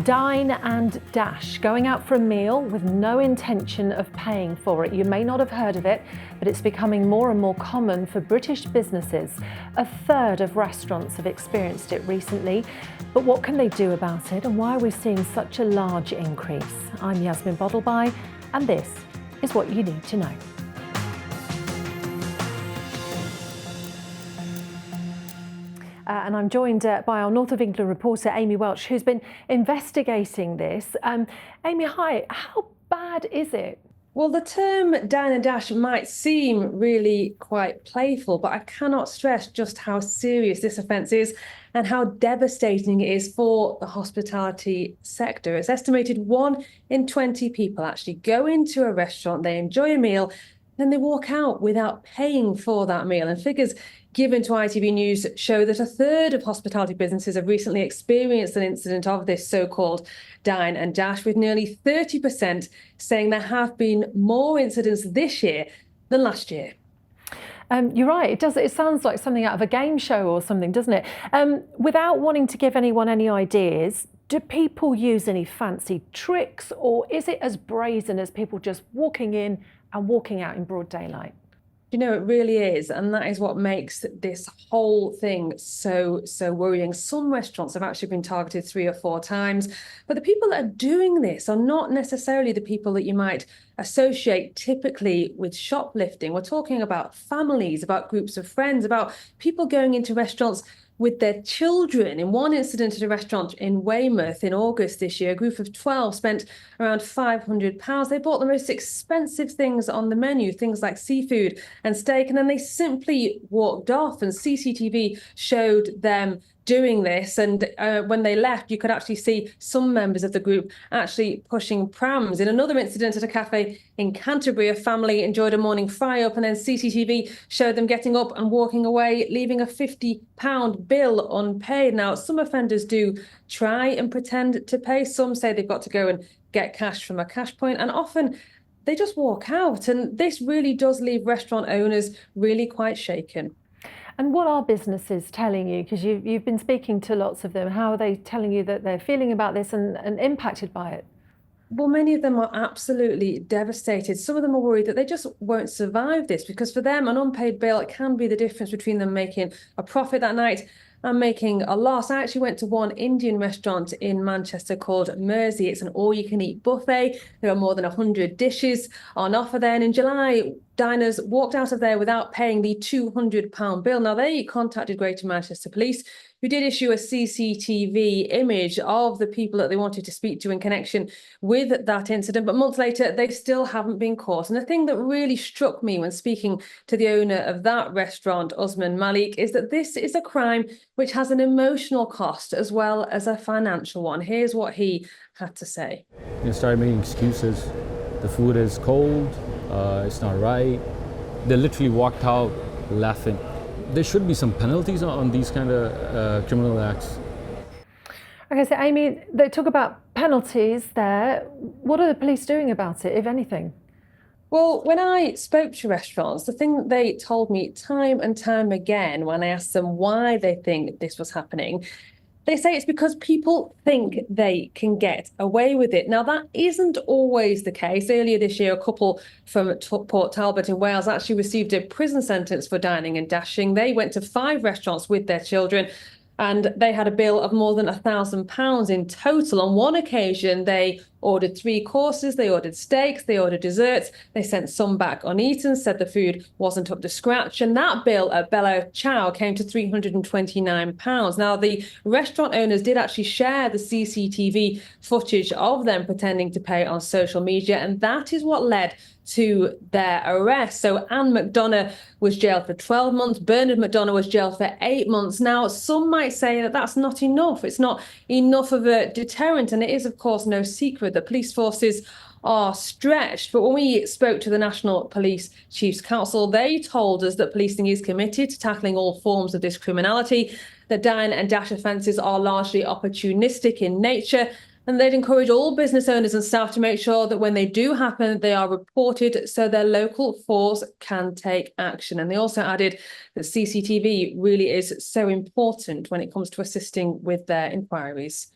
Dine and dash, going out for a meal with no intention of paying for it. You may not have heard of it, but it's becoming more and more common for British businesses. A third of restaurants have experienced it recently. But what can they do about it, and why are we seeing such a large increase? I'm Yasmin Bottleby, and this is what you need to know. And I'm joined by our North of England reporter, Amy Welch, who's been investigating this. Amy, hi. How bad is it? Well, the term dine and dash might seem really quite playful, but I cannot stress just how serious this offence is and how devastating it is for the hospitality sector. It's estimated 1 in 20 people actually go into a restaurant, they enjoy a meal, then they walk out without paying for that meal. And figures given to ITV News show that a third of hospitality businesses have recently experienced an incident of this so-called dine and dash, with nearly 30% saying there have been more incidents this year than last year. You're right. It sounds like something out of a game show or something, doesn't it? Without wanting to give anyone any ideas, do people use any fancy tricks, or is it as brazen as people just walking in and walking out in broad daylight? You know, it really is. And that is what makes this whole thing so worrying. Some restaurants have actually been targeted 3 or 4 times. But the people that are doing this are not necessarily the people that you might associate typically with shoplifting. We're talking about families, about groups of friends, about people going into restaurants with their children. In one incident at a restaurant in Weymouth in August this year, a group of 12 spent around £500. They bought the most expensive things on the menu, things like seafood and steak, and then they simply walked off, and CCTV showed them doing this. And when they left, you could actually see some members of the group actually pushing prams. In another incident at a cafe in Canterbury, a family enjoyed a morning fry-up, and then CCTV showed them getting up and walking away, leaving a £50 bill unpaid. Now, some offenders do try and pretend to pay. Some say they've got to go and get cash from a cash point, and often they just walk out. And this really does leave restaurant owners really quite shaken. And what are businesses telling you? Because you've been speaking to lots of them. How are they telling you that they're feeling about this and impacted by it? Well, many of them are absolutely devastated. Some of them are worried that they just won't survive this, because for them, an unpaid bill can be the difference between them making a profit that night and making a loss. I actually went to one Indian restaurant in Manchester called Mersey. It's an all-you-can-eat buffet. There are more than 100 dishes on offer there. And in July, diners walked out of there without paying the £200 bill. Now, they contacted Greater Manchester Police, who did issue a CCTV image of the people that they wanted to speak to in connection with that incident. But months later, they still haven't been caught. And the thing that really struck me when speaking to the owner of that restaurant, Usman Malik, is that this is a crime which has an emotional cost as well as a financial one. Here's what he had to say. They started making excuses. The food is cold, it's not right. They literally walked out laughing. There should be some penalties on these kind of criminal acts. Okay, so Amy, they talk about penalties there. What are the police doing about it, if anything? Well, when I spoke to restaurants, the thing that they told me time and time again when I asked them why they think this was happening, they say it's because people think they can get away with it. Now, that isn't always the case. Earlier this year, a couple from Port Talbot in Wales actually received a prison sentence for dining and dashing. They went to 5 restaurants with their children, and they had a bill of more than £1,000 in total. On one occasion, they ordered 3 courses, they ordered steaks, they ordered desserts, they sent some back uneaten, said the food wasn't up to scratch, and that bill at Bella Ciao came to £329. Now, the restaurant owners did actually share the CCTV footage of them pretending to pay on social media, and that is what led to their arrest. So Anne McDonough was jailed for 12 months. Bernard McDonough was jailed for 8 months. Now, some might say that that's not enough. It's not enough of a deterrent. And it is, of course, no secret that police forces are stretched. But when we spoke to the National Police Chiefs Council, they told us that policing is committed to tackling all forms of this criminality, that dine and dash offences are largely opportunistic in nature, And they'd encourage all business owners and staff to make sure that when they do happen, they are reported so their local force can take action. And they also added that CCTV really is so important when it comes to assisting with their inquiries.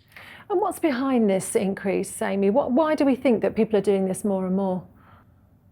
And what's behind this increase, Amy? Why do we think that people are doing this more and more?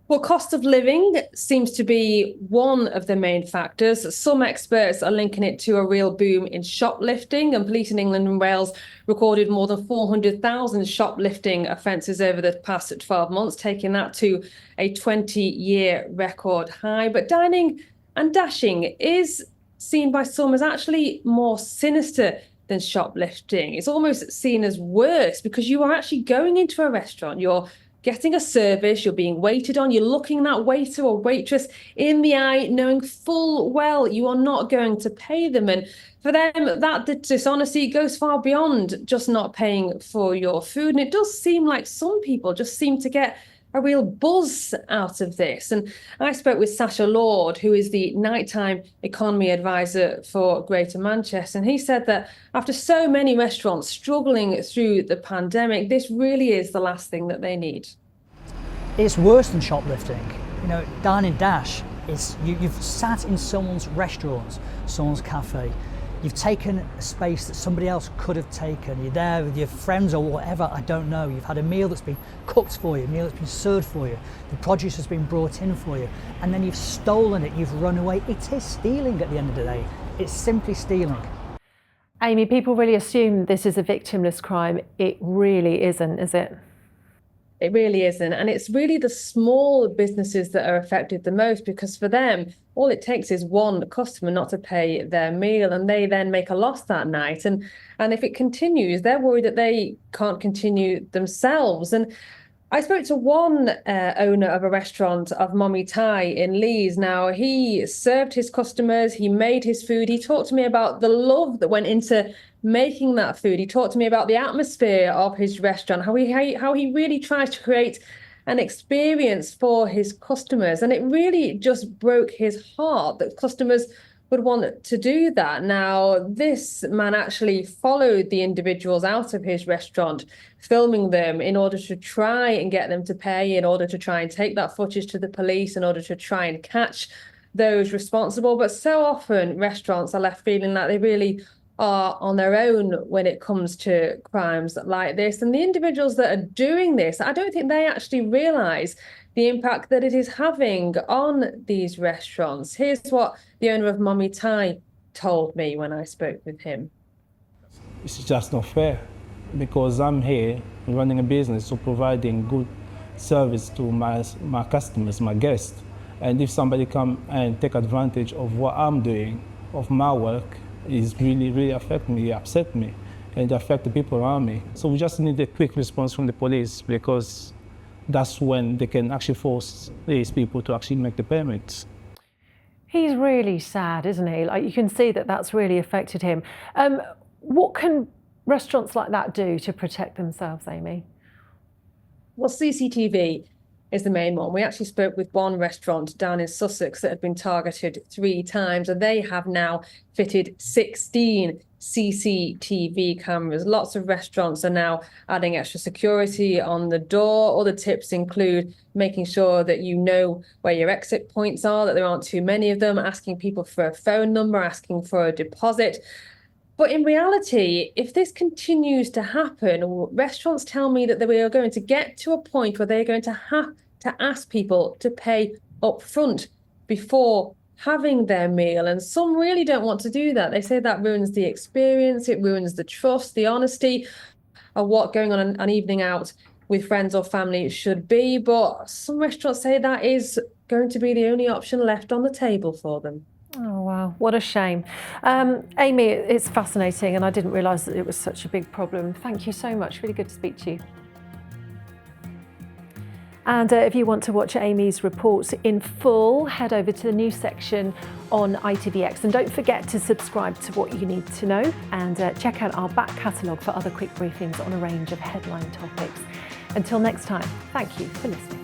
Well, cost of living seems to be one of the main factors. Some experts are linking it to a real boom in shoplifting, and police in England and Wales recorded more than 400,000 shoplifting offences over the past 12 months, taking that to a 20-year record high. But dining and dashing is seen by some as actually more sinister than shoplifting. It's almost seen as worse because you are actually going into a restaurant, you're getting a service, you're being waited on, you're looking that waiter or waitress in the eye, knowing full well you are not going to pay them. And for them, that dishonesty goes far beyond just not paying for your food. And it does seem like some people just seem to get a real buzz out of this. And I spoke with Sacha Lord, who is the nighttime economy advisor for Greater Manchester. And he said that after so many restaurants struggling through the pandemic, this really is the last thing that they need. It's worse than shoplifting. You know, Dine and Dash is you've sat in someone's restaurant, someone's cafe. You've taken a space that somebody else could have taken. You're there with your friends or whatever, I don't know. You've had a meal that's been cooked for you, a meal that's been served for you. The produce has been brought in for you. And then you've stolen it, you've run away. It is stealing at the end of the day. It's simply stealing. Amy, people really assume this is a victimless crime. It really isn't, is it? It really isn't. And it's really the small businesses that are affected the most, because for them, all it takes is one customer not to pay their meal and they then make a loss that night. And if it continues, they're worried that they can't continue themselves. And I spoke to one owner of a restaurant of Mommy Thai in Leeds. Now, he served his customers, he made his food. He talked to me about the love that went into making that food. He talked to me about the atmosphere of his restaurant, how he really tries to create an experience for his customers. And it really just broke his heart that customers would want to do that. Now, this man actually followed the individuals out of his restaurant, filming them in order to try and get them to pay, in order to try and take that footage to the police, in order to try and catch those responsible. But so often restaurants are left feeling like they really are on their own when it comes to crimes like this. And the individuals that are doing this, I don't think they actually realise the impact that it is having on these restaurants. Here's what the owner of Mommy Thai told me when I spoke with him. It's just not fair, because I'm here running a business, so providing good service to my customers, my guests. And if somebody come and take advantage of what I'm doing, of my work, is really affect me, upset me, and affect the people around me. So we just need a quick response from the police, because that's when they can actually force these people to actually make the payments. He's really sad, isn't he? Like, you can see that that's really affected him. What can restaurants like that do to protect themselves, Amy? Well, CCTV is the main one. We actually spoke with one restaurant down in Sussex that had been targeted 3 times, and they have now fitted 16 CCTV cameras. Lots of restaurants are now adding extra security on the door. Other tips include making sure that you know where your exit points are, that there aren't too many of them, asking people for a phone number, asking for a deposit. But in reality, if this continues to happen, restaurants tell me that they are going to get to a point where they're going to have to ask people to pay up front before having their meal. And some really don't want to do that. They say that ruins the experience, it ruins the trust, the honesty of what going on an evening out with friends or family should be. But some restaurants say that is going to be the only option left on the table for them. Oh, wow. What a shame. Amy, it's fascinating, and I didn't realise that it was such a big problem. Thank you so much. Really good to speak to you. And if you want to watch Amy's report in full, head over to the news section on ITVX. And don't forget to subscribe to What You Need to Know, and check out our back catalogue for other quick briefings on a range of headline topics. Until next time, thank you for listening.